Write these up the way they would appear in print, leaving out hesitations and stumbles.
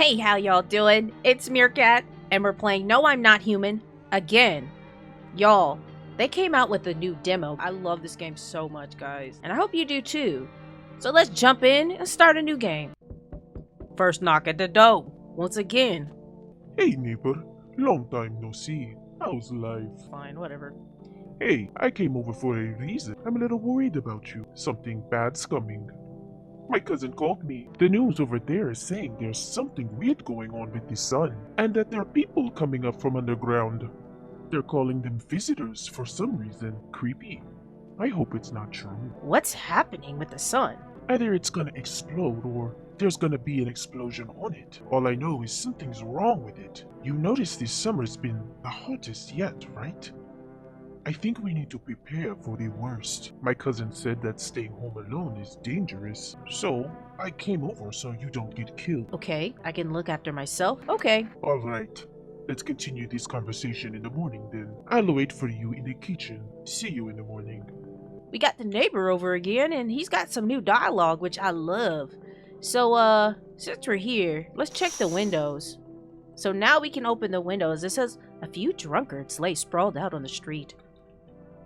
Hey, how y'all doing? It's Meerkat, and we're playing No I'm Not Human again. Y'all, they came out with a new demo. I love this game so much, guys, and I hope you do too. So let's jump in and start a new game. First knock at the door, once again. Hey neighbor, long time no see. How's life? Fine, whatever. Hey, I came over for a reason. I'm a little worried about you. Something bad's coming. My cousin called me. The news over there is saying there's something weird going on with the sun, and that there are people coming up from underground. They're calling them visitors for some reason. Creepy. I hope it's not true. What's happening with the sun? Either it's gonna explode or there's gonna be an explosion on it. All I know is something's wrong with it. You notice this summer's been the hottest yet, right? I think we need to prepare for the worst. My cousin said that staying home alone is dangerous, so I came over so you don't get killed. Okay, I can look after myself. Okay. Alright, let's continue this conversation in the morning then. I'll wait for you in the kitchen. See you in the morning. We got the neighbor over again, and he's got some new dialogue, which I love. So, since we're here, let's check the windows. So now we can open the windows. It says, a few drunkards lay sprawled out on the street.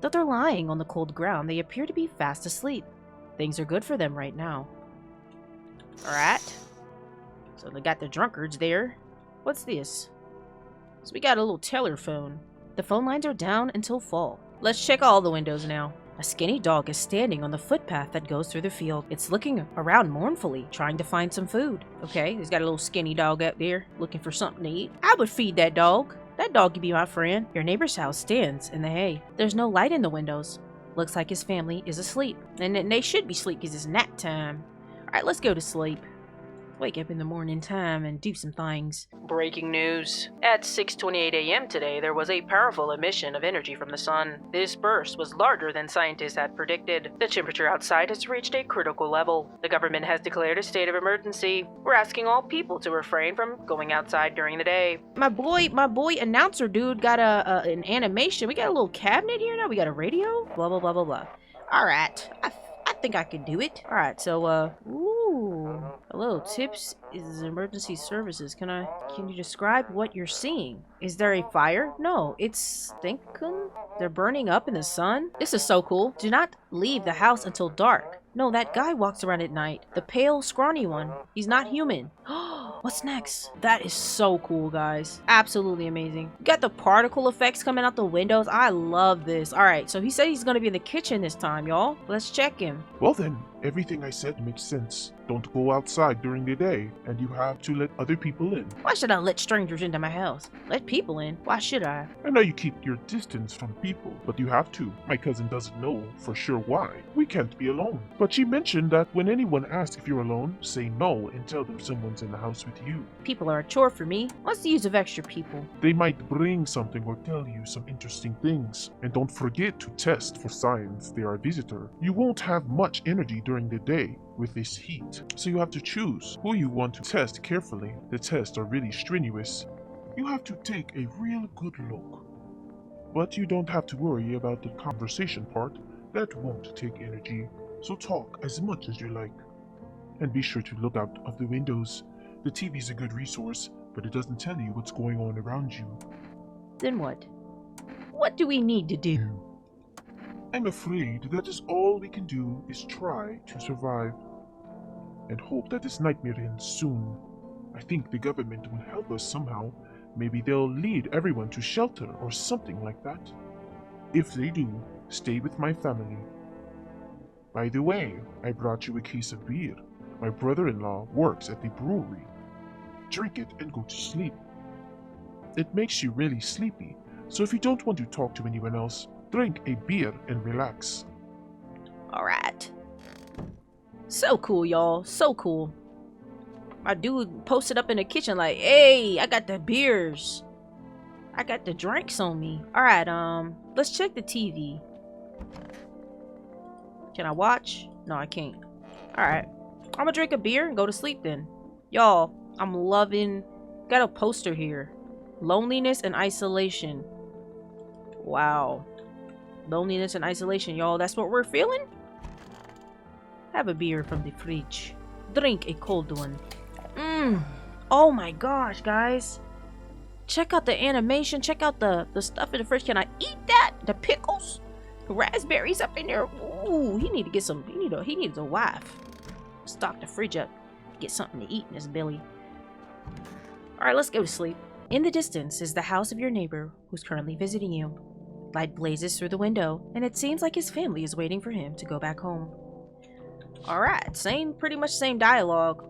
Though they're lying on the cold ground, they appear to be fast asleep. Things are good for them right now. Alright. So they got the drunkards there. What's this? So we got a little telephone. The phone lines are down until fall. Let's check all the windows now. A skinny dog is standing on the footpath that goes through the field. It's looking around mournfully, trying to find some food. Okay, he's got a little skinny dog out there, looking for something to eat. I would feed that dog. That dog could be my friend. Your neighbor's house stands in the hay. There's no light in the windows. Looks like his family is asleep. And they should be asleep because it's nap time. Alright, let's go to sleep. Wake up in the morning time and do some things. Breaking news. At 6:28 a.m. today, there was a powerful emission of energy from the sun. This burst was larger than scientists had predicted. The temperature outside has reached a critical level. The government has declared a state of emergency. We're asking all people to refrain from going outside during the day. My boy announcer dude got an animation. We got a little cabinet here now. We got a radio. Blah, blah, blah, blah, blah. Alright. I think I can do it. Alright, so, ooh. Hello, tips is emergency services. Can you describe what you're seeing? Is there a fire? No, it's stinking. They're burning up in the sun. This is so cool. Do not leave the house until dark. No, that guy walks around at night. The pale, scrawny one. He's not human. What's next? That is so cool, guys. Absolutely amazing. You got the particle effects coming out the windows. I love this. Alright, so he said he's gonna be in the kitchen this time, y'all. Let's check him. Well then, everything I said makes sense. Don't go outside during the day, and you have to let other people in. Why should I let strangers into my house? Let people in? Why should I? I know you keep your distance from people, but you have to. My cousin doesn't know for sure why. We can't be alone. But she mentioned that when anyone asks if you're alone, say no and tell them someone's in the house with you. People are a chore for me. What's the use of extra people? They might bring something or tell you some interesting things. And don't forget to test for signs they are a visitor. You won't have much energy during the day with this heat, so you have to choose who you want to test carefully. The tests are really strenuous. You have to take a real good look. But you don't have to worry about the conversation part. That won't take energy, so talk as much as you like. And be sure to look out of the windows. The TV is a good resource, but it doesn't tell you what's going on around you. Then what? What do we need to do? I'm afraid that is all we can do is try to survive. And hope that this nightmare ends soon. I think the government will help us somehow. Maybe they'll lead everyone to shelter or something like that. If they do, stay with my family. By the way, I brought you a case of beer. My brother-in-law works at the brewery. Drink it and go to sleep. It makes you really sleepy, so if you don't want to talk to anyone else, drink a beer and relax. Alright. So cool, y'all. So cool. My dude posted up in the kitchen like, hey, I got the beers. I got the drinks on me. Alright, let's check the TV. Can I watch? No, I can't. Alright. I'm gonna drink a beer and go to sleep then. Y'all, I'm loving... Got a poster here. Loneliness and isolation. Wow. Loneliness and isolation, y'all. That's what we're feeling? Have a beer from the fridge. Drink a cold one. Oh my gosh, guys. Check out the animation. Check out the stuff in the fridge. Can I eat that? The pickles? The raspberries up in there. Ooh, he need to get some. He needs a wife. Stock the fridge up. Get something to eat in his belly. Alright, let's go to sleep. In the distance is the house of your neighbor who's currently visiting you. Light blazes through the window, and it seems like his family is waiting for him to go back home. Alright, pretty much same dialogue.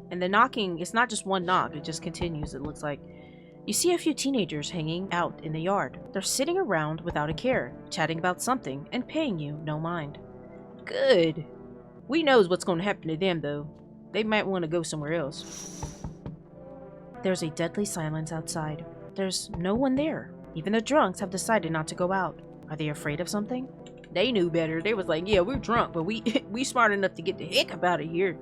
And the knocking, it's not just one knock, it just continues, it looks like. You see a few teenagers hanging out in the yard. They're sitting around without a care, chatting about something and paying you no mind. Good. We knows what's going to happen to them, though. They might want to go somewhere else. There's a deadly silence outside. There's no one there. Even the drunks have decided not to go out. Are they afraid of something? They knew better. They was like, yeah, we're drunk, but we smart enough to get the heck up out of here.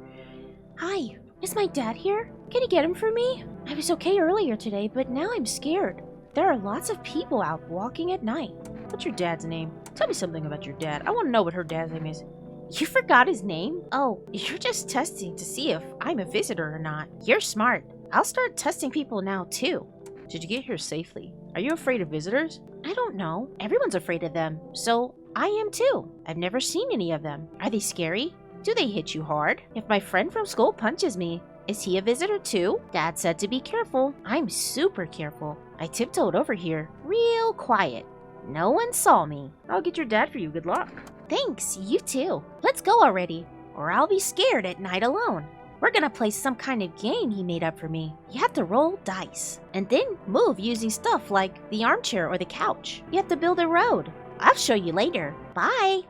Hi, is my dad here? Can you get him for me? I was okay earlier today, but now I'm scared. There are lots of people out walking at night. What's your dad's name? Tell me something about your dad. I want to know what her dad's name is. You forgot his name? Oh, you're just testing to see if I'm a visitor or not. You're smart. I'll start testing people now, too. Did you get here safely? Are you afraid of visitors? I don't know. Everyone's afraid of them, so I am too. I've never seen any of them. Are they scary? Do they hit you hard? If my friend from school punches me, is he a visitor too? Dad said to be careful. I'm super careful. I tiptoed over here, real quiet. No one saw me. I'll get your dad for you. Good luck. Thanks, you too. Let's go already, or I'll be scared at night alone. We're gonna play some kind of game he made up for me. You have to roll dice, and then move using stuff like the armchair or the couch. You have to build a road. I'll show you later. Bye.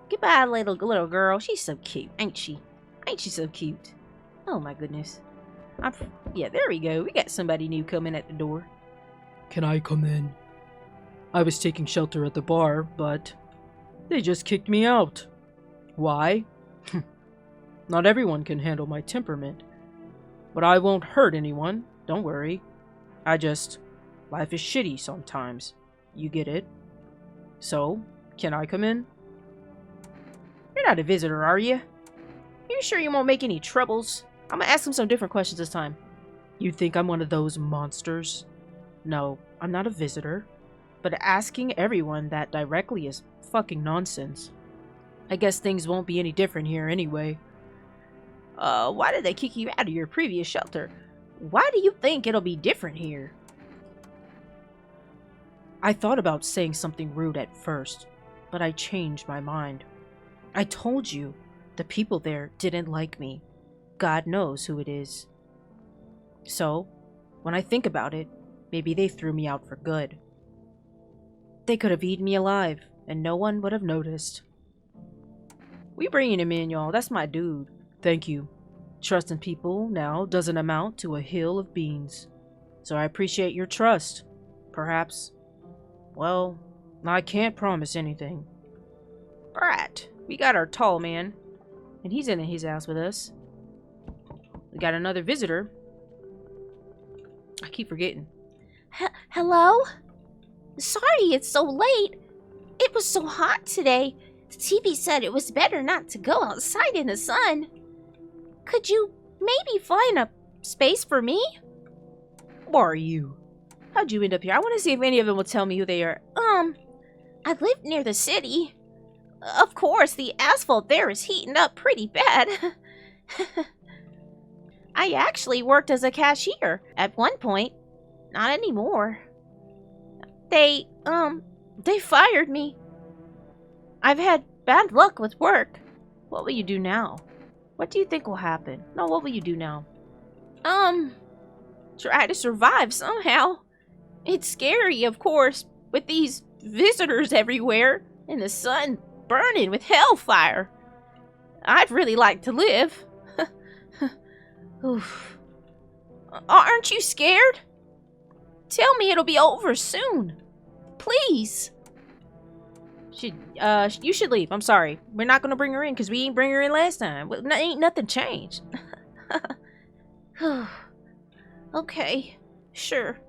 Goodbye, little girl. She's so cute, ain't she? Ain't she so cute? Oh my goodness. Yeah, there we go. We got somebody new coming at the door. Can I come in? I was taking shelter at the bar, but they just kicked me out. Why? Not everyone can handle my temperament. But I won't hurt anyone, don't worry. Life is shitty sometimes. You get it? So, can I come in? You're not a visitor, are you? You sure you won't make any troubles? I'm gonna ask him some different questions this time. You think I'm one of those monsters? No, I'm not a visitor. But asking everyone that directly is fucking nonsense. I guess things won't be any different here anyway. Why did they kick you out of your previous shelter? Why do you think it'll be different here? I thought about saying something rude at first, but I changed my mind. I told you, the people there didn't like me. God knows who it is. So, when I think about it, maybe they threw me out for good. They could have eaten me alive, and no one would have noticed. We bringing him in, y'all. That's my dude. Thank you. Trusting people now doesn't amount to a hill of beans. So I appreciate your trust. Perhaps. Well, I can't promise anything. Alright. We got our tall man. And he's in his house with us. We got another visitor. I keep forgetting. Hello? Sorry it's so late. It was so hot today. The TV said it was better not to go outside in the sun. Could you maybe find a space for me? Who are you? How'd you end up here? I want to see if any of them will tell me who they are. I live near the city. Of course, the asphalt there is heating up pretty bad. I actually worked as a cashier at one point. Not anymore. They fired me. I've had bad luck with work. What will you do now? What do you think will happen? No, what will you do now? Try to survive somehow. It's scary, of course, with these visitors everywhere and the sun burning with hellfire. I'd really like to live. Oof. Aren't you scared? Tell me it'll be over soon. Please. You should leave. I'm sorry. We're not gonna bring her in because we ain't bring her in last time. Ain't nothing changed. Okay, sure.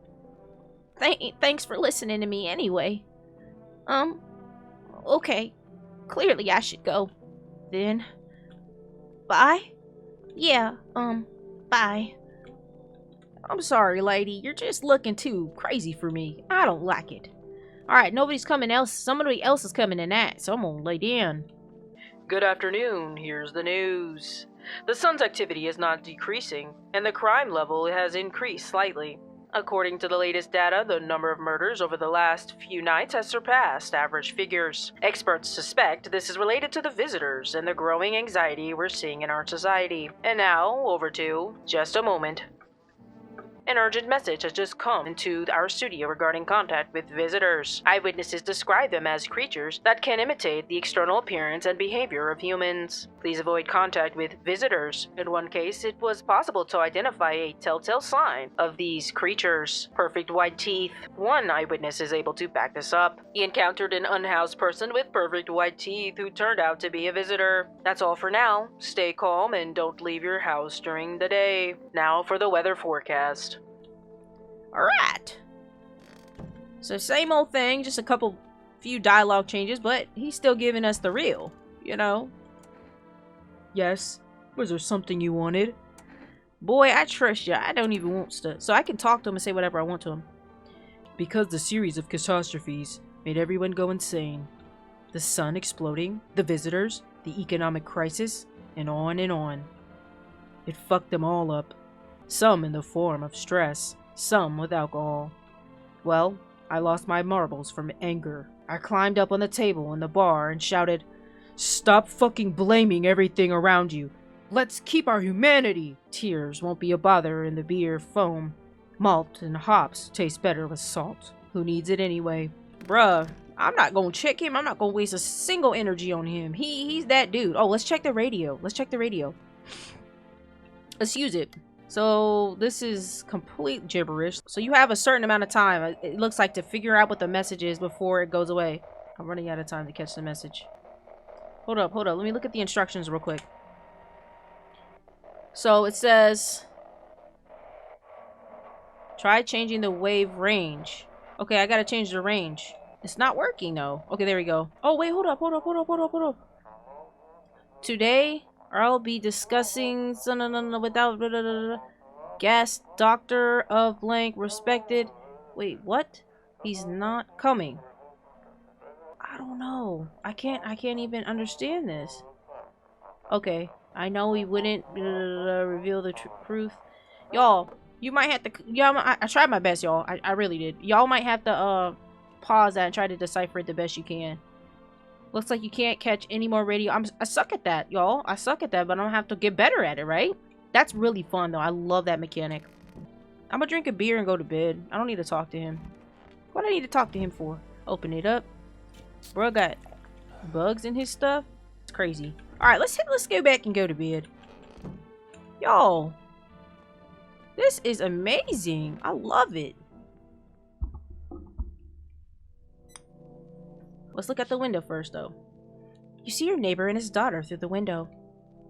Thanks for listening to me anyway. Okay. Clearly I should go. Then. Bye? Yeah, Bye. I'm sorry, lady. You're just looking too crazy for me. I don't like it. Alright, nobody's coming else. Somebody else is coming in that, so I'm gonna lay down. Good afternoon. Here's the news. The sun's activity is not decreasing, and the crime level has increased slightly. According to the latest data, the number of murders over the last few nights has surpassed average figures. Experts suspect this is related to the visitors and the growing anxiety we're seeing in our society. And now, over to just a moment. An urgent message has just come into our studio regarding contact with visitors. Eyewitnesses describe them as creatures that can imitate the external appearance and behavior of humans. Please avoid contact with visitors. In one case, it was possible to identify a telltale sign of these creatures: perfect white teeth. One eyewitness is able to back this up. He encountered an unhoused person with perfect white teeth who turned out to be a visitor. That's all for now. Stay calm and don't leave your house during the day. Now for the weather forecast. Alright. So same old thing, just a few dialogue changes, but he's still giving us the real, you know? Yes? Was there something you wanted? Boy, I trust you. I don't even want stuff. So I can talk to him and say whatever I want to him. Because the series of catastrophes made everyone go insane. The sun exploding, the visitors, the economic crisis, and on and on. It fucked them all up. Some in the form of stress, some with alcohol. Well, I lost my marbles from anger. I climbed up on the table in the bar and shouted, "Stop fucking blaming everything around you. Let's keep our humanity. Tears won't be a bother in the beer foam. Malt and hops taste better with salt. Who needs it anyway?" Bruh, I'm not gonna check him. I'm not gonna waste a single energy on him. He's that dude. Oh, let's check the radio. Let's use it. So this is complete gibberish. So you have a certain amount of time, it looks like, to figure out what the message is before it goes away. I'm running out of time to catch the message. Hold up. Let me look at the instructions real quick. So it says, try changing the wave range. Okay, I gotta change the range. It's not working though. Okay, there we go. Oh wait, hold up. Today, I'll be discussing without gas doctor of blank respected. Wait, what? He's not coming. I don't know. I can't even understand this. Okay, I know he wouldn't reveal the truth. Y'all, you might have to. Yeah, I tried my best, y'all. I really did. Y'all might have to pause that and try to decipher it the best you can. Looks like you can't catch any more radio. I suck at that, y'all. I suck at that, but I'm gonna have to get better at it, right? That's really fun, though. I love that mechanic. I'm gonna drink a beer and go to bed. I don't need to talk to him. What do I need to talk to him for? Open it up. Bro got bugs in his stuff. It's crazy. Alright, let's go back and go to bed. Y'all, this is amazing. I love it. Let's look at the window first, though. You see your neighbor and his daughter through the window.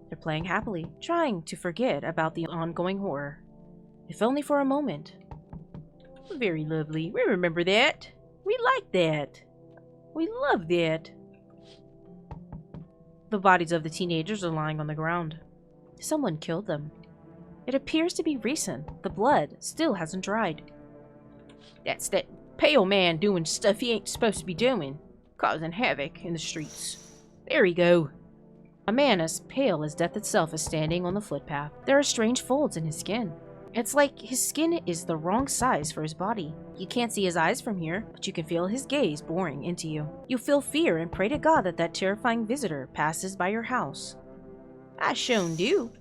They're playing happily, trying to forget about the ongoing horror. If only for a moment. Very lovely. We remember that. We like that. We love that. The bodies of the teenagers are lying on the ground. Someone killed them. It appears to be recent. The blood still hasn't dried. That's that pale man doing stuff he ain't supposed to be doing. Causing havoc in the streets. There we go. A man as pale as death itself is standing on the footpath. There are strange folds in his skin. It's like his skin is the wrong size for his body. You can't see his eyes from here, but you can feel his gaze boring into you. You feel fear and pray to God that terrifying visitor passes by your house. I shown do.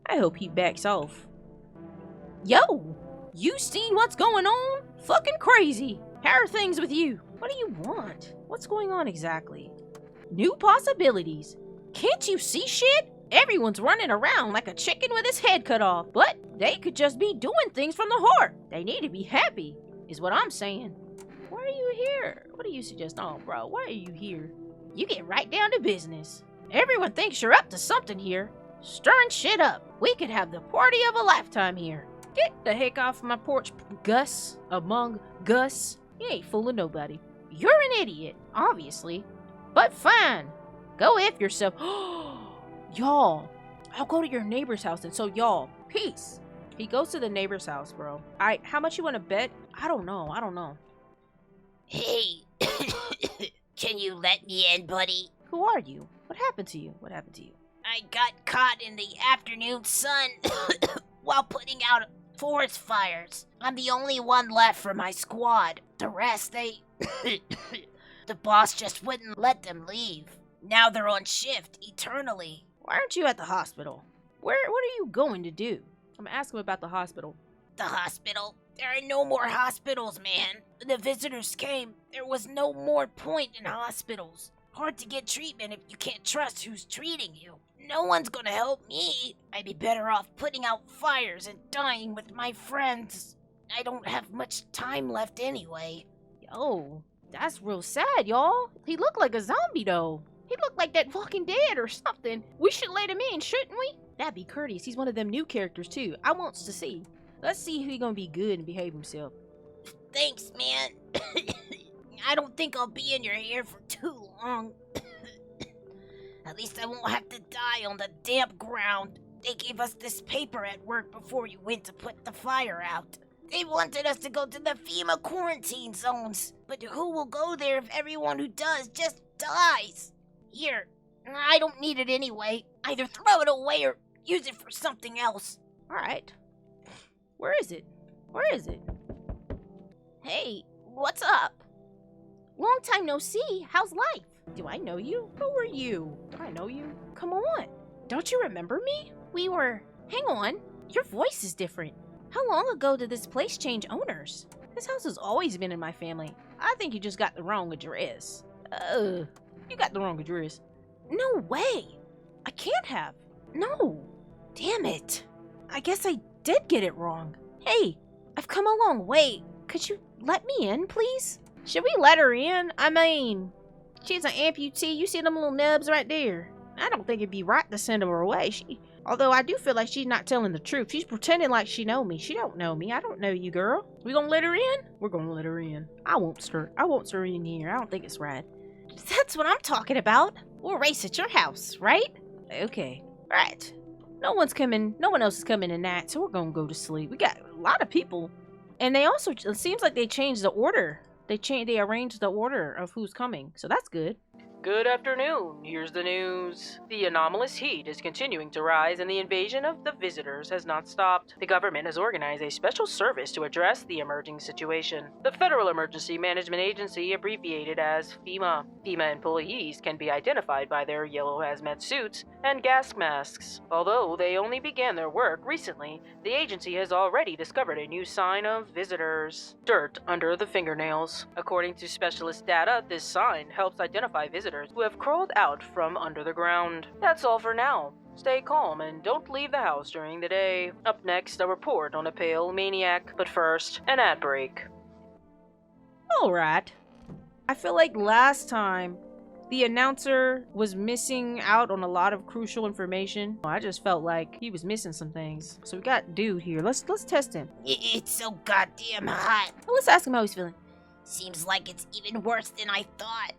I hope he backs off. Yo! You seen what's going on? Fucking crazy! How are things with you? What do you want? What's going on exactly? New possibilities. Can't you see shit? Everyone's running around like a chicken with his head cut off. But they could just be doing things from the heart. They need to be happy, is what I'm saying. Why are you here? What do you suggest? Oh, bro, why are you here? You get right down to business. Everyone thinks you're up to something here. Stirring shit up. We could have the party of a lifetime here. Get the heck off my porch, Gus. Among Gus. You ain't fooling nobody. You're an idiot, obviously. But fine. Go F yourself. Y'all, I'll go to your neighbor's house, and so y'all, peace. He goes to the neighbor's house, bro. How much you want to bet? I don't know. Hey, can you let me in, buddy? Who are you? What happened to you? I got caught in the afternoon sun while putting out forest fires. I'm the only one left for my squad. The rest, they... the boss just wouldn't let them leave. Now they're on shift eternally. Why aren't you at the hospital? What are you going to do? I'm asking about the hospital. The hospital? There are no more hospitals, man. When the visitors came, there was no more point in hospitals. Hard to get treatment if you can't trust who's treating you. No one's gonna help me. I'd be better off putting out fires and dying with my friends. I don't have much time left anyway. Yo, that's real sad, y'all. He looked like a zombie, though. He looked like that Walking Dead or something. We should let him in, shouldn't we? That'd be courteous. He's one of them new characters, too. I wants to see. Let's see if he gonna be good and behave himself. Thanks, man. I don't think I'll be in your hair for too long. At least I won't have to die on the damp ground. They gave us this paper at work before you went to put the fire out. They wanted us to go to the FEMA quarantine zones. But who will go there if everyone who does just dies? Here, I don't need it anyway. Either throw it away or use it for something else. Alright. Where is it? Hey, what's up? Long time no see. How's life? Do I know you? Who are you? Do I know you? Come on. Don't you remember me? Hang on. Your voice is different. How long ago did this place change owners? This house has always been in my family. I think you just got the wrong address. You got the wrong address. No way. I can't have. No. Damn it. I guess I did get it wrong. Hey, I've come a long way. Could you let me in, please? Should we let her in? I mean, she's an amputee. You see them little nubs right there? I don't think it'd be right to send her away. Although I do feel like she's not telling the truth. She's pretending like she know me. She don't know me. I don't know you, girl. We gonna let her in? We're gonna let her in. I won't stir in here. I don't think it's right. That's what I'm talking about. We'll race at your house, right? Okay. Right. No one else is coming tonight, so we're gonna go to sleep. We got a lot of people. And they also, it seems like they changed the order. They arranged the order of who's coming, so that's good. Good afternoon. Here's the news. The anomalous heat is continuing to rise and the invasion of the visitors has not stopped. The government has organized a special service to address the emerging situation. The Federal Emergency Management Agency, abbreviated as FEMA. FEMA employees can be identified by their yellow hazmat suits and gas masks. Although they only began their work recently, the agency has already discovered a new sign of visitors. Dirt under the fingernails. According to specialist data, this sign helps identify visitors who have crawled out from under the ground. That's all for now. Stay calm and don't leave the house during the day. Up next, a report on a pale maniac, but first, an ad break. Alright. I feel like last time, the announcer was missing out on a lot of crucial information. I just felt like he was missing some things. So we got dude here. Let's test him. It's so goddamn hot. Well, let's ask him how he's feeling. Seems like it's even worse than I thought.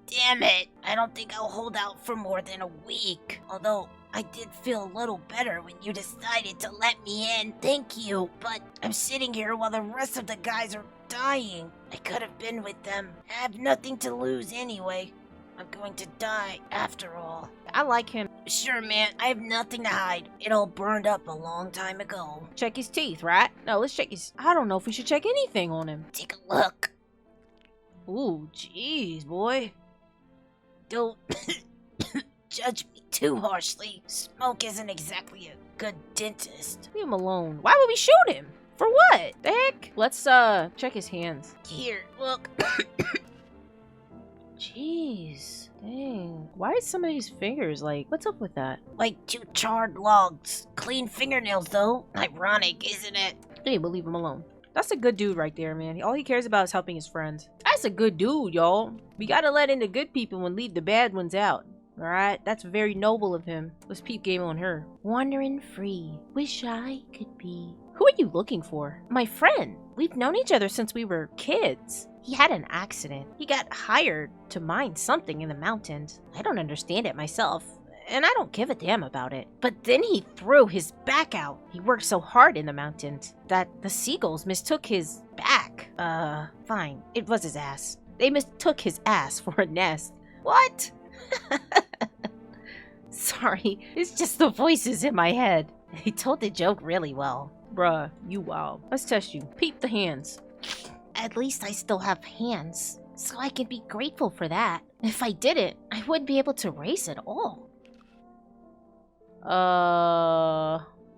Damn it. I don't think I'll hold out for more than a week. Although, I did feel a little better when you decided to let me in. Thank you. But I'm sitting here while the rest of the guys are dying. I could have been with them. I have nothing to lose anyway. I'm going to die after all. I like him. Sure, man. I have nothing to hide. It all burned up a long time ago. Check his teeth, right? No, let's check his... I don't know if we should check anything on him. Take a look. Ooh, jeez, boy. Don't judge me too harshly. Smoke isn't exactly a good dentist. Leave him alone. Why would we shoot him? For what? The heck? Let's, check his hands. Here, look. Jeez. Dang. Why is some of his fingers, like, what's up with that? Like 2 charred logs. Clean fingernails, though. Ironic, isn't it? Hey, but leave him alone. That's a good dude right there, man. All he cares about is helping his friends. That's a good dude, y'all. We gotta let in the good people and leave the bad ones out. Alright? That's very noble of him. Let's peep game on her. Wandering free. Wish I could be. Who are you looking for? My friend. We've known each other since we were kids. He had an accident. He got hired to mine something in the mountains. I don't understand it myself. and I don't give a damn about it. But then he threw his back out. He worked so hard in the mountains that the seagulls mistook his back. Fine. It was his ass. They mistook his ass for a nest. What? Sorry, it's just the voices in my head. He told the joke really well. Bruh, you wild. Let's test you. Peep the hands. At least I still have hands, so I can be grateful for that. If I didn't, I wouldn't be able to race at all.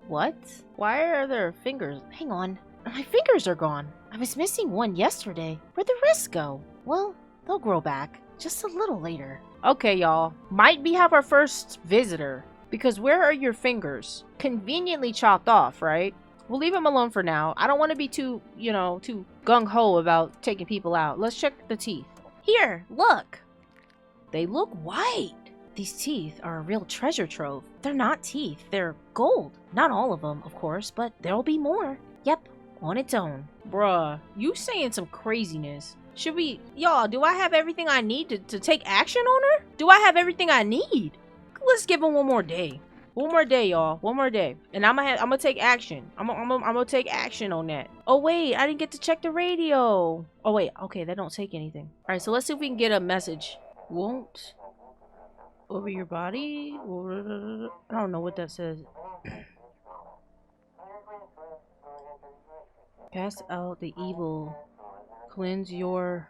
What? Why are there fingers? Hang on, my fingers are gone. I was missing one yesterday. Where'd the rest go? Well, they'll grow back, just a little later. Okay, y'all. Might we have our first visitor? Because where are your fingers? Conveniently chopped off, right? We'll leave him alone for now. I don't want to be too, too gung-ho about taking people out. Let's check the teeth. Here, look. They look white. These teeth are a real treasure trove. They're not teeth, they're gold. Not all of them, of course, but there'll be more. Yep, on its own. Bruh, you saying some craziness. Should we... Y'all, do I have everything I need to take action on her? Do I have everything I need? Let's give him one more day. One more day, y'all. One more day. And I'm gonna take action. I'm gonna take action on that. Oh, wait. I didn't get to check the radio. Oh, wait. Okay, that don't take anything. All right, so let's see if we can get a message. Won't over your body? I don't know what that says. Cast out the evil. Cleanse your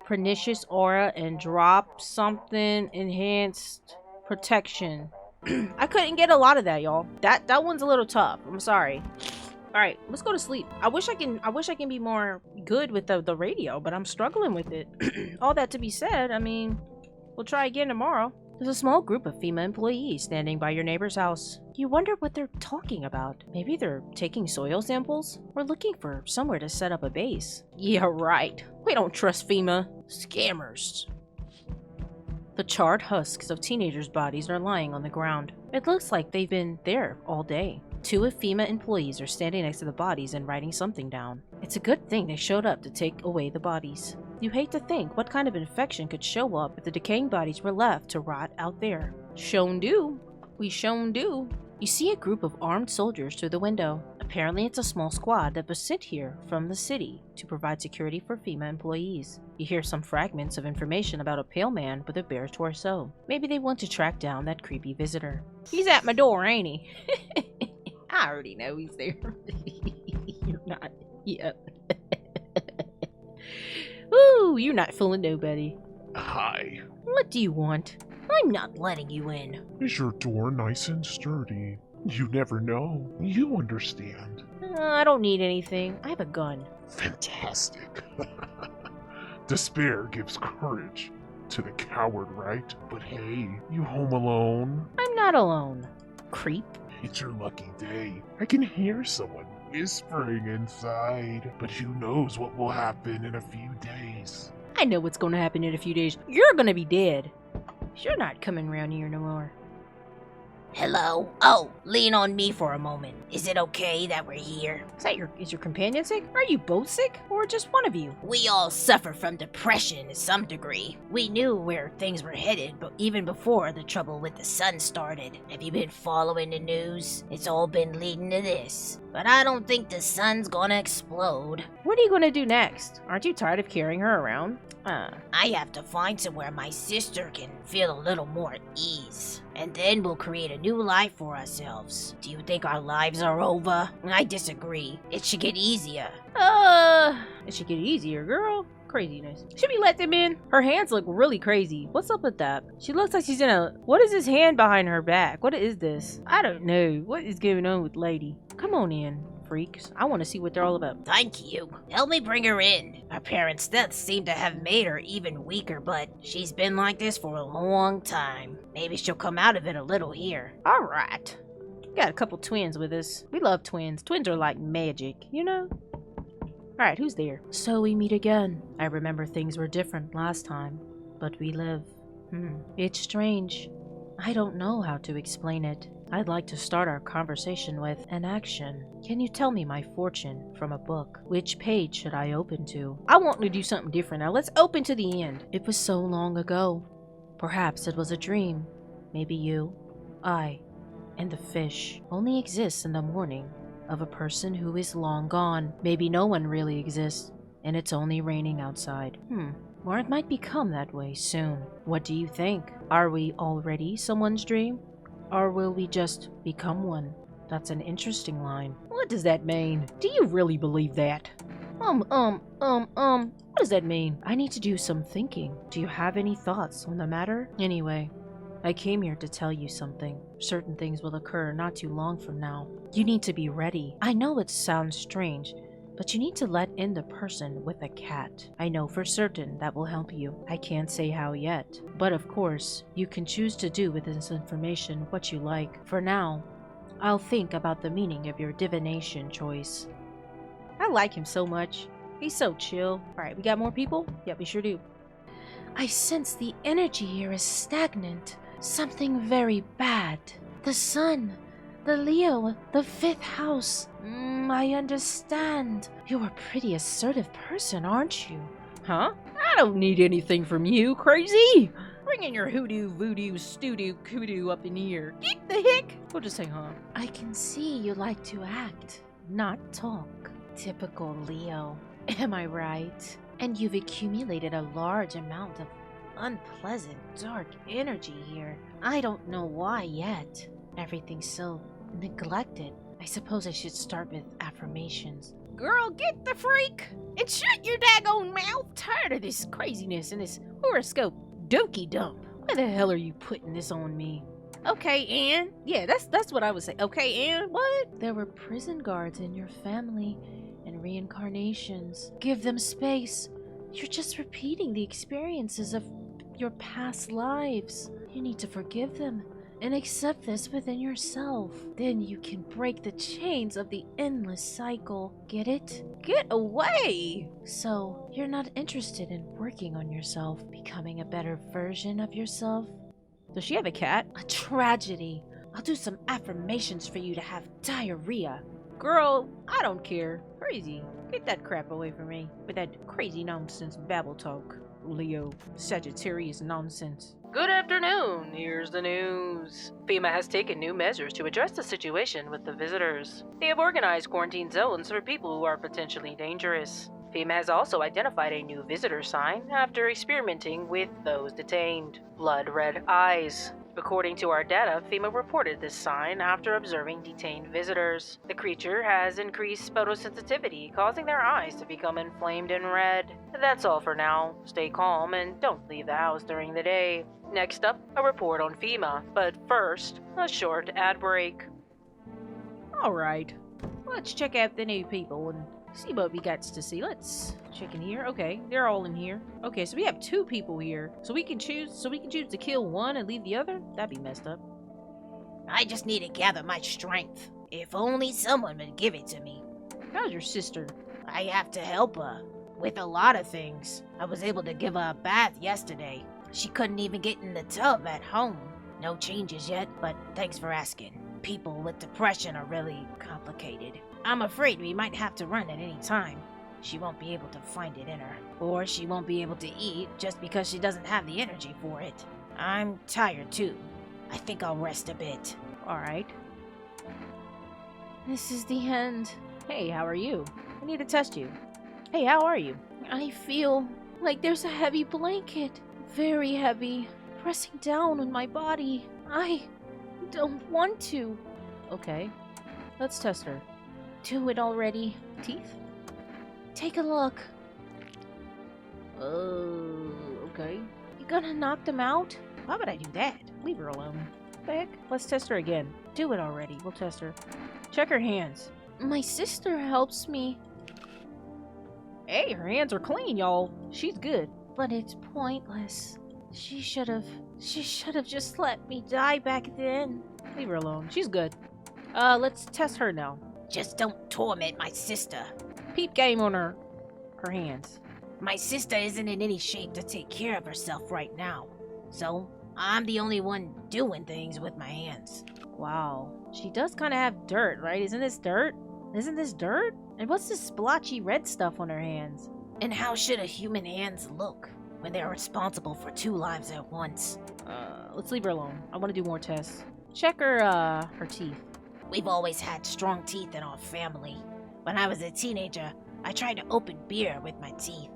pernicious aura and drop something. Enhanced protection. I couldn't get a lot of that, y'all. That one's a little tough. I'm sorry. All right, let's go to sleep. I wish I can be more good with the radio, but I'm struggling with it. All that to be said, I mean, we'll try again tomorrow. There's a small group of FEMA employees standing by your neighbor's house. You wonder what they're talking about. Maybe they're taking soil samples or looking for somewhere to set up a base. Yeah, right. We don't trust FEMA. Scammers. The charred husks of teenagers' bodies are lying on the ground. It looks like they've been there all day. Two of FEMA employees are standing next to the bodies and writing something down. It's a good thing they showed up to take away the bodies. You hate to think what kind of infection could show up if the decaying bodies were left to rot out there. Shown do. We shown do. You see a group of armed soldiers through the window. Apparently it's a small squad that was sent here from the city to provide security for FEMA employees. You hear some fragments of information about a pale man with a bare torso. Maybe they want to track down that creepy visitor. He's at my door, ain't he? I already know he's there. You're not. Yep. Ooh, you're not fooling nobody. Hi. What do you want? I'm not letting you in. Is your door nice and sturdy? You never know. You understand. I don't need anything. I have a gun. Fantastic. Despair gives courage to the coward, right? But hey, you home alone? I'm not alone. Creep. It's your lucky day. I can hear someone whispering inside. But who knows what will happen in a few days. I know what's going to happen in a few days. You're going to be dead. You're not coming around here no more. Hello? Oh, lean on me for a moment. Is it okay that we're here? Is your companion sick? Are you both sick? Or just one of you? We all suffer from depression to some degree. We knew where things were headed, but even before the trouble with the sun started. Have you been following the news? It's all been leading to this. But I don't think the sun's gonna explode. What are you gonna do next? Aren't you tired of carrying her around? I have to find somewhere my sister can feel a little more at ease. And then we'll create a new life for ourselves. Do you think our lives are over? I disagree. It should get easier. It should get easier, girl. Craziness. Should we let them in? Her hands look really crazy. What's up with that? She looks like she's in a... What is this hand behind her back? What is this? I don't know. What is going on with lady? Come on in, freaks. I want to see what they're all about. Thank you. Help me bring her in. Her parents' deaths seem to have made her even weaker, but she's been like this for a long time. Maybe she'll come out of it a little here. All right. Got a couple twins with us. We love twins. Twins are like magic, you know? Alright, who's there? So we meet again. I remember things were different last time, but we live. It's strange. I don't know how to explain it. I'd like to start our conversation with an action. Can you tell me my fortune from a book? Which page should I open to? I want to do something different now. Let's open to the end. It was so long ago. Perhaps it was a dream. maybe you, I, and the fish only exists in the morning of a person who is long gone. Maybe no one really exists, and it's only raining outside. Or it might become that way soon. What do you think? Are we already someone's dream? Or will we just become one? That's an interesting line. What does that mean? Do you really believe that? What does that mean? I need to do some thinking. Do you have any thoughts on the matter? Anyway, I came here to tell you something. Certain things will occur not too long from now. You need to be ready. I know it sounds strange, but you need to let in the person with a cat. I know for certain that will help you. I can't say how yet. But of course, you can choose to do with this information what you like. For now, I'll think about the meaning of your divination choice. I like him so much. He's so chill. Alright, we got more people? Yep, we sure do. I sense the energy here is stagnant. Something very bad. The sun, the Leo, the 5th house. I understand. You're a pretty assertive person, aren't you? Huh? I don't need anything from you, crazy! Bring in your hoodoo, voodoo, stoo-doo, kudu up in here. Get the heck! We'll just say huh. I can see you like to act, not talk. Typical Leo. Am I right? And you've accumulated a large amount of unpleasant, dark energy here. I don't know why yet. Everything's so neglected. I suppose I should start with affirmations. Girl, get the freak and shut your daggone mouth. Tired of this craziness and this horoscope dokey dump. Why the hell are you putting this on me? Okay, Anne. Yeah, that's what I would say. Okay, Anne, what? There were prison guards in your family and reincarnations. Give them space. You're just repeating the experiences of your past lives. You need to forgive them and accept this within yourself. Then you can break the chains of the endless cycle. Get it? Get away! So, you're not interested in working on yourself, becoming a better version of yourself? Does she have a cat? A tragedy. I'll do some affirmations for you to have diarrhea. Girl, I don't care. Crazy. Get that crap away from me with that crazy nonsense babble talk. Leo, Sagittarius nonsense. Good afternoon. Here's the news. FEMA has taken new measures to address the situation with the visitors. They have organized quarantine zones for people who are potentially dangerous. FEMA has also identified a new visitor sign after experimenting with those detained. Blood red eyes. According to our data, FEMA reported this sign after observing detained visitors. The creature has increased photosensitivity, causing their eyes to become inflamed and red. That's all for now. Stay calm and don't leave the house during the day. Next up, a report on FEMA, but first, a short ad break. Alright, let's check out the new people and see what we got to see. Let's check in here. Okay, they're all in here. Okay, so we have 2 people here. So we can choose to kill one and leave the other? That'd be messed up. I just need to gather my strength. If only someone would give it to me. How's your sister? I have to help her with a lot of things. I was able to give her a bath yesterday. She couldn't even get in the tub at home. No changes yet, but thanks for asking. People with depression are really complicated. I'm afraid we might have to run at any time. She won't be able to find it in her. Or she won't be able to eat just because she doesn't have the energy for it. I'm tired too. I think I'll rest a bit. Alright. This is the end. Hey, how are you? I need to test you. Hey, how are you? I feel like there's a heavy blanket. Very heavy. Pressing down on my body. I don't want to. Okay. Let's test her. Do it already. Teeth? Take a look. Okay. You gonna knock them out? Why would I do that? Leave her alone. What the heck? Let's test her again. Do it already. We'll test her. Check her hands. My sister helps me. Hey, her hands are clean, y'all. She's good. But it's pointless. She should have just let me die back then. Leave her alone. She's good. Let's test her now. Just don't torment my sister. Peep game on her hands. My sister isn't in any shape to take care of herself right now. So, I'm the only one doing things with my hands. Wow. She does kind of have dirt, right? Isn't this dirt? Isn't this dirt? And what's this splotchy red stuff on her hands? And how should a human hands look when they're responsible for 2 lives at once? let's leave her alone. I want to do more tests. Check her teeth. We've always had strong teeth in our family. When I was a teenager, I tried to open beer with my teeth.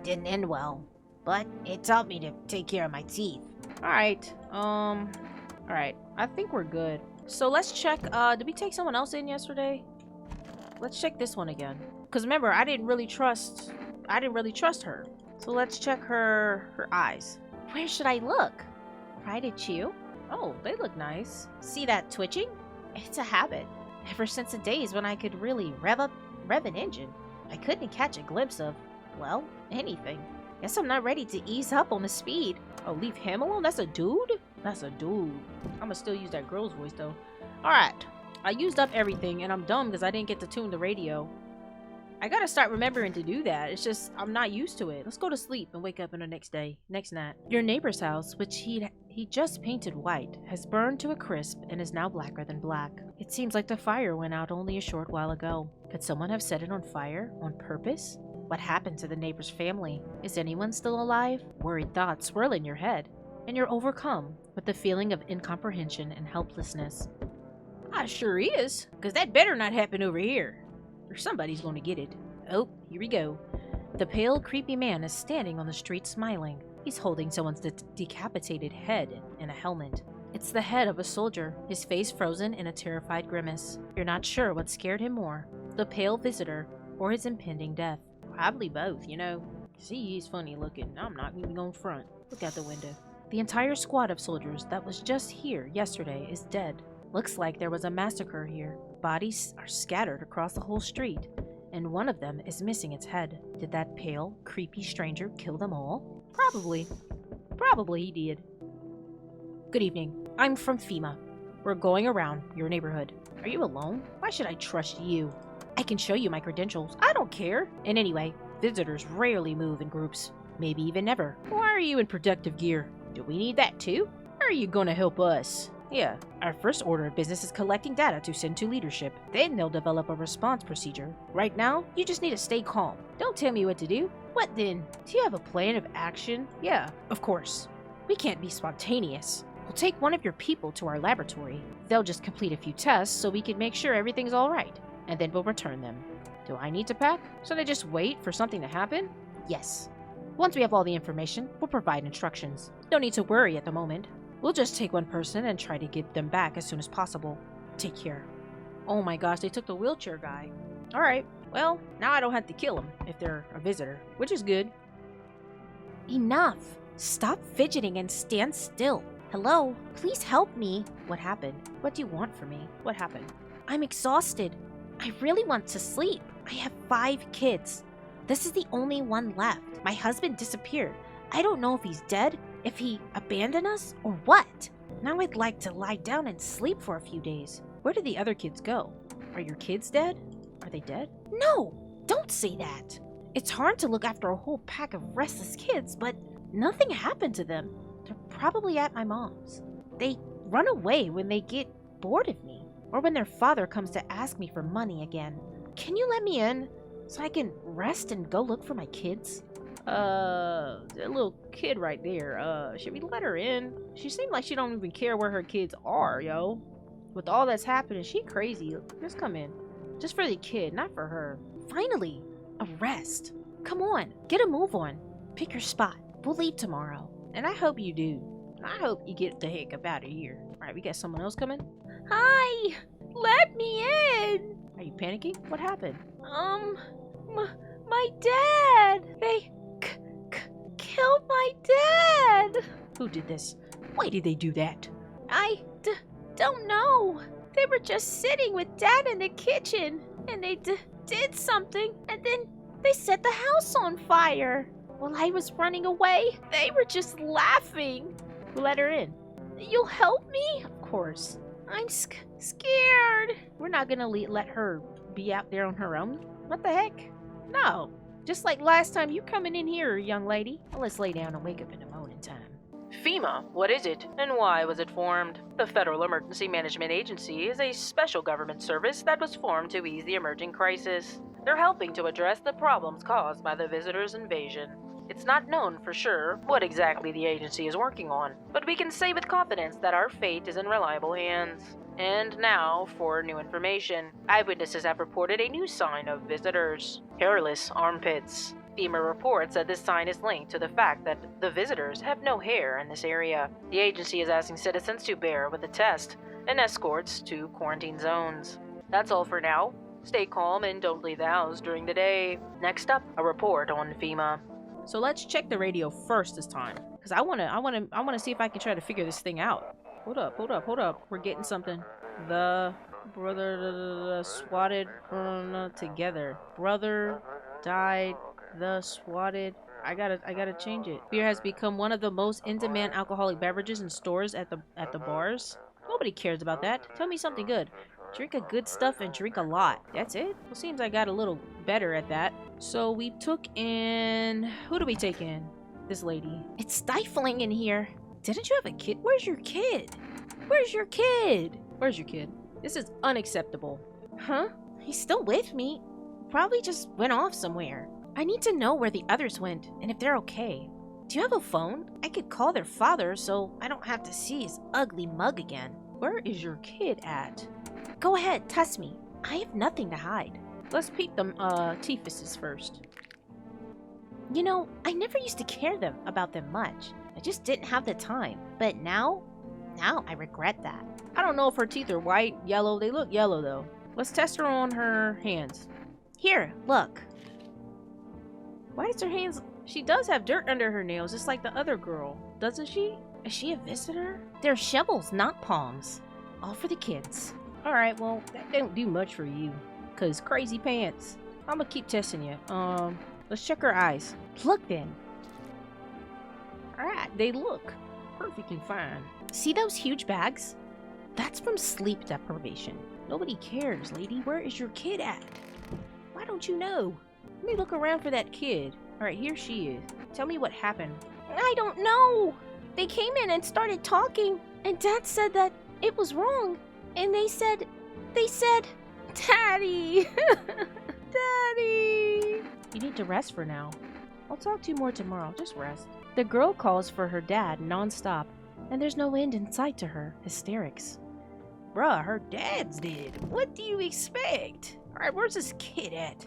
Didn't end well, but it taught me to take care of my teeth. Alright, alright. I think we're good. So let's check, did we take someone else in yesterday? Let's check this one again. Because remember, I didn't really trust her. So let's check her eyes. Where should I look? Right at you? Oh, they look nice. See that twitching? It's a habit. Ever since the days when I could really rev an engine, I couldn't catch a glimpse of, well, anything. Guess I'm not ready to ease up on the speed. Oh, leave him alone? That's a dude? That's a dude. I'ma still use that girl's voice though. Alright. I used up everything and I'm dumb because I didn't get to tune the radio. I gotta start remembering to do that. It's just, I'm not used to it. Let's go to sleep and wake up in the next night. Your neighbor's house, which he just painted white, has burned to a crisp and is now blacker than black. It seems like the fire went out only a short while ago. Could someone have set it on fire on purpose? What happened to the neighbor's family? Is anyone still alive? Worried thoughts swirl in your head, and you're overcome with the feeling of incomprehension and helplessness. I sure is, because that better not happen over here. Or somebody's going to get it. Oh, here we go. The pale, creepy man is standing on the street smiling. He's holding someone's decapitated head in a helmet. It's the head of a soldier, his face frozen in a terrified grimace. You're not sure what scared him more, the pale visitor or his impending death. Probably both, you know. See, he's funny looking. I'm not even going front. Look out the window. The entire squad of soldiers that was just here yesterday is dead. Looks like there was a massacre here. Bodies are scattered across the whole street, and one of them is missing its head. Did that pale, creepy stranger kill them all? Probably. Probably he did. Good evening. I'm from FEMA. We're going around your neighborhood. Are you alone? Why should I trust you? I can show you my credentials. I don't care. And anyway, visitors rarely move in groups. Maybe even never. Why are you in protective gear? Do we need that too? Or are you gonna help us? Yeah, our first order of business is collecting data to send to leadership. Then they'll develop a response procedure. Right now, you just need to stay calm. Don't tell me what to do. What then? Do you have a plan of action? Yeah, of course. We can't be spontaneous. We'll take one of your people to our laboratory. They'll just complete a few tests so we can make sure everything's alright. And then we'll return them. Do I need to pack? Should I just wait for something to happen? Yes. Once we have all the information, we'll provide instructions. No need to worry at the moment. We'll just take one person and try to get them back as soon as possible. Take care. Oh my gosh, they took the wheelchair guy. Alright, well, now I don't have to kill them if they're a visitor, which is good. Enough! Stop fidgeting and stand still. Hello? Please help me. What happened? What do you want from me? What happened? I'm exhausted. I really want to sleep. I have 5 kids. This is the only one left. My husband disappeared. I don't know if he's dead, if he abandoned us, or what. Now I'd like to lie down and sleep for a few days. Where did the other kids go? Are your kids dead? Are they dead? No! Don't say that. It's hard to look after a whole pack of restless kids, but nothing happened to them. They're probably at my mom's. They run away when they get bored of me, or when their father comes to ask me for money again. Can you let me in so I can rest and go look for my kids? That little kid right there, should we let her in? She seemed like she don't even care where her kids are, yo. With all that's happening, she crazy. Just come in. Just for the kid, not for her. Finally, a rest. Come on, get a move on. Pick your spot. We'll leave tomorrow. And I hope you do. I hope you get the heck up out of here. Alright, we got someone else coming? Hi! Let me in! Are you panicking? What happened? My dad! They killed my dad! Who did this? Why did they do that? I don't know. They were just sitting with Dad in the kitchen, and they did something, and then they set the house on fire. While I was running away, they were just laughing. Who let her in? You'll help me? Of course. I'm scared. We're not gonna let her be out there on her own. What the heck? No. Just like last time, you coming in here, young lady. Well, let's lay down and wake up in the morning time. FEMA, what is it, and why was it formed? The Federal Emergency Management Agency is a special government service that was formed to ease the emerging crisis. They're helping to address the problems caused by the visitors' invasion. It's not known for sure what exactly the agency is working on, but we can say with confidence that our fate is in reliable hands. And now, for new information, eyewitnesses have reported a new sign of visitors: hairless armpits. FEMA reports that this sign is linked to the fact that the visitors have no hair in this area. The agency is asking citizens to bear with the test and escorts to quarantine zones. That's all for now. Stay calm and don't leave the house during the day. Next up, a report on FEMA. So let's check the radio first this time, because I wanna see if I can try to figure this thing out. Hold up. We're getting something. The brother swatted together. Brother died. The swatted. I gotta change it. Beer has become one of the most in-demand alcoholic beverages in stores at the bars. Nobody cares about that. Tell me something good. Drink a good stuff and drink a lot. That's it? Well, seems I got a little better at that. So we took in... Who do we take in? This lady. It's stifling in here. Didn't you have a kid? Where's your kid? Where's your kid? Where's your kid? This is unacceptable. Huh? He's still with me. Probably just went off somewhere. I need to know where the others went and if they're okay. Do you have a phone? I could call their father so I don't have to see his ugly mug again. Where is your kid at? Go ahead, test me. I have nothing to hide. Let's peek them teefuses first. You know, I never used to care about them much. I just didn't have the time. But now I regret that. I don't know if her teeth are white, yellow. They look yellow though. Let's test her on her hands. Here, look. Why is her hands... She does have dirt under her nails, just like the other girl. Doesn't she? Is she a visitor? They're shovels, not palms. All for the kids. Alright, well, that don't do much for you. Cause crazy pants. I'm gonna keep testing you. Let's check her eyes. Look then. Alright, they look perfectly fine. See those huge bags? That's from sleep deprivation. Nobody cares, lady. Where is your kid at? Why don't you know? Let me look around for that kid. Alright, here she is. Tell me what happened. I don't know. They came in and started talking, and Dad said that it was wrong. And they said, Daddy! Daddy! You need to rest for now. I'll talk to you more tomorrow. Just rest. The girl calls for her dad nonstop, and there's no end in sight to her hysterics. Bruh, her dad's dead. What do you expect? Alright, where's this kid at?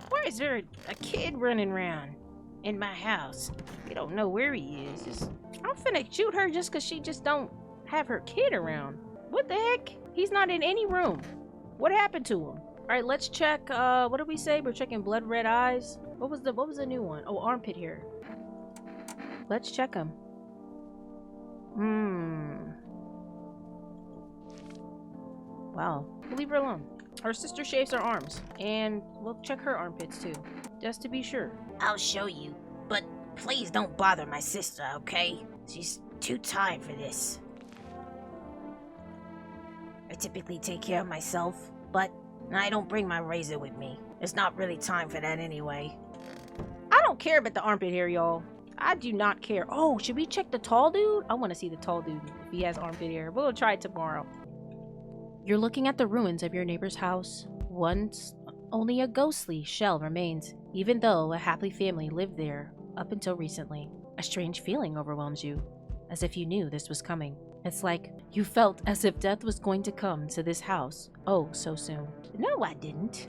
Why is there a kid running around in my house? We don't know where he is. I'm finna shoot her just cause she just don't have her kid around. What the heck? He's not in any room. What happened to him? Alright, let's check, what did we say? We're checking blood red eyes. What was the new one? Oh, armpit hair. Let's check him. Wow. We'll leave her alone. Her sister shaves her arms. And we'll check her armpits too. Just to be sure. I'll show you, but please don't bother my sister, okay? She's too tired for this. I typically take care of myself, but I don't bring my razor with me. It's not really time for that anyway. I don't care about the armpit hair, y'all. I do not care. Oh, should we check the tall dude? I want to see the tall dude if he has armpit hair. We'll try it tomorrow. You're looking at the ruins of your neighbor's house. Once, only a ghostly shell remains, even though a happy family lived there up until recently. A strange feeling overwhelms you, as if you knew this was coming. It's like you felt as if death was going to come to this house oh so soon. No, I didn't.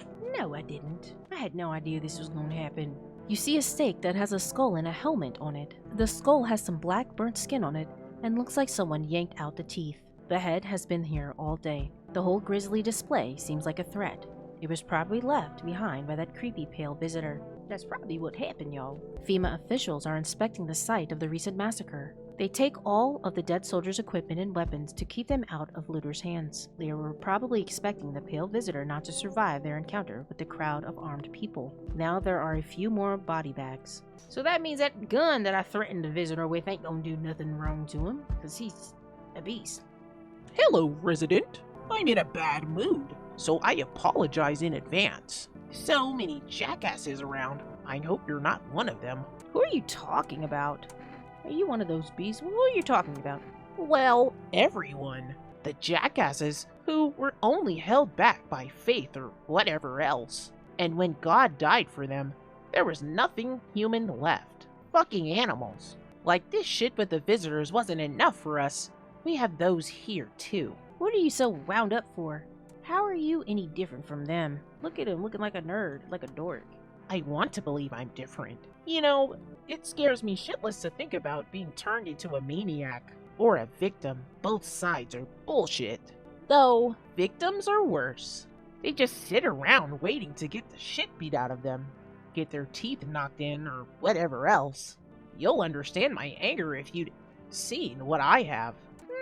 I had no idea this was going to happen. You see a stake that has a skull and a helmet on it. The skull has some black burnt skin on it and looks like someone yanked out the teeth. The head has been here all day. The whole grisly display seems like a threat. It was probably left behind by that creepy pale visitor. That's probably what happened, y'all. FEMA officials are inspecting the site of the recent massacre. They take all of the dead soldiers' equipment and weapons to keep them out of looters' hands. They were probably expecting the pale visitor not to survive their encounter with the crowd of armed people. Now there are a few more body bags. So that means that gun that I threatened the visitor with ain't gonna do nothing wrong to him, because he's a beast. Hello, resident. I'm in a bad mood, so I apologize in advance. So many jackasses around. I hope you're not one of them. Who are you talking about? Are you one of those beasts? Who are you talking about? Well, everyone. The jackasses who were only held back by faith or whatever else. And when God died for them, there was nothing human left. Fucking animals. Like this shit with the visitors wasn't enough for us. We have those here too. What are you so wound up for? How are you any different from them? Look at him looking like a nerd, like a dork. I want to believe I'm different. You know, it scares me shitless to think about being turned into a maniac or a victim. Both sides are bullshit. Though, victims are worse. They just sit around waiting to get the shit beat out of them, get their teeth knocked in, or whatever else. You'll understand my anger if you'd seen what I have.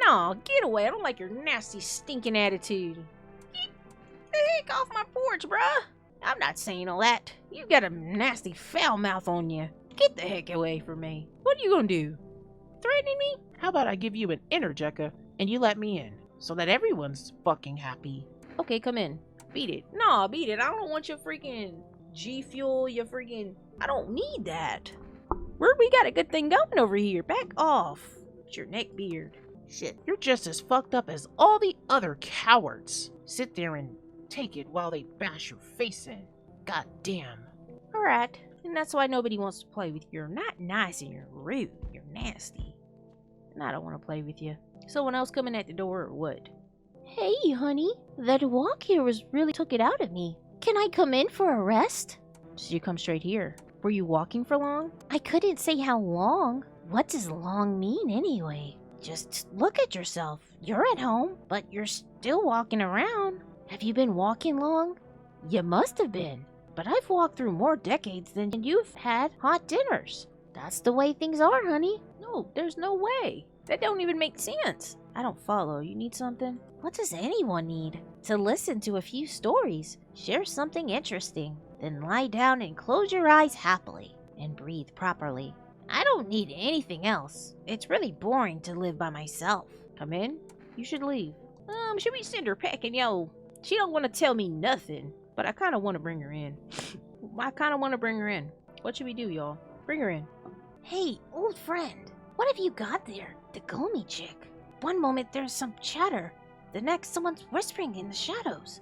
No, get away. I don't like your nasty, stinking attitude. Get the heck off my porch, bruh. I'm not saying all that. You got a nasty foul mouth on you. Get the heck away from me. What are you gonna do? Threatening me? How about I give you an interjector and you let me in, so that everyone's fucking happy? Okay, come in. Beat it. No, beat it. I don't want your freaking G Fuel, your freaking... I don't need that. We got a good thing going over here. Back off. It's your neck beard. Shit, you're just as fucked up as all the other cowards. Sit there and take it while they bash your face in. God damn. Alright. And that's why nobody wants to play with you. You're not nice and you're rude. You're nasty. And I don't want to play with you. Someone else coming at the door or what? Hey, honey. That walk here was really took it out of me. Can I come in for a rest? So you come straight here. Were you walking for long? I couldn't say how long. What does long mean anyway? Just look at yourself. You're at home, but you're still walking around. Have you been walking long? You must have been. But I've walked through more decades than you've had hot dinners. That's the way things are, honey. No, there's no way. That don't even make sense. I don't follow. You need something? What does anyone need? To listen to a few stories, share something interesting, then lie down and close your eyes happily and breathe properly. I don't need anything else. It's really boring to live by myself. Come in? You should leave. Should we send her packing? Yo, she don't want to tell me nothing, but I kind of want to bring her in. What should we do, y'all? Bring her in. Hey, old friend, what have you got there? The Gomi chick. One moment there's some chatter, the next someone's whispering in the shadows.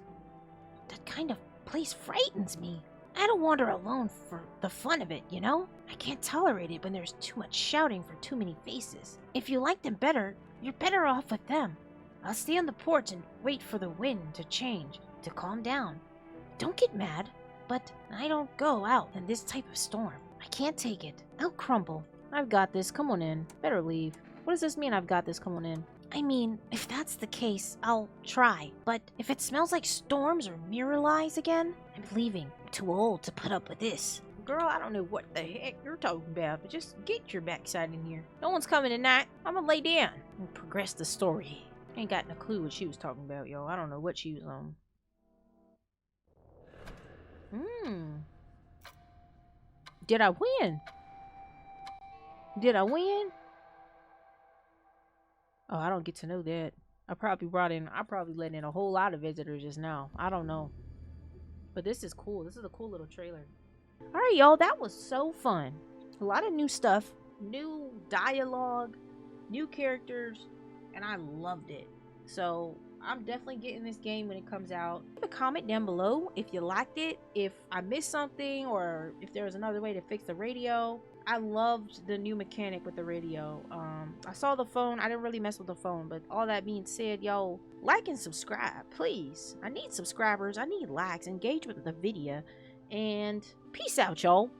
That kind of place frightens me. I don't wander alone for the fun of it, you know? I can't tolerate it when there's too much shouting for too many faces. If you like them better, you're better off with them. I'll stay on the porch and wait for the wind to change, to calm down. Don't get mad, but I don't go out in this type of storm. I can't take it. I'll crumble. I've got this. Come on in. Better leave. What does this mean, I've got this? Come on in. I mean, if that's the case, I'll try. But if it smells like storms or mirror lies again, I'm leaving. I'm too old to put up with this. Girl, I don't know what the heck you're talking about, but just get your backside in here. No one's coming tonight. I'm gonna lay down and progress the story. Ain't got no clue what she was talking about, yo. I don't know what she was on. Did I win? Did I win? Oh, I don't get to know that. I probably let in a whole lot of visitors just now. I don't know. But this is cool. This is a cool little trailer. Alright, y'all. That was so fun. A lot of new stuff. New dialogue. New characters. And I loved it. So, I'm definitely getting this game when it comes out. Leave a comment down below if you liked it. If I missed something. Or if there was another way to fix the radio. I loved the new mechanic with the radio. I saw the phone. I didn't really mess with the phone. But all that being said, yo, like and subscribe, please. I need subscribers. I need likes. Engage with the video. And peace out, y'all.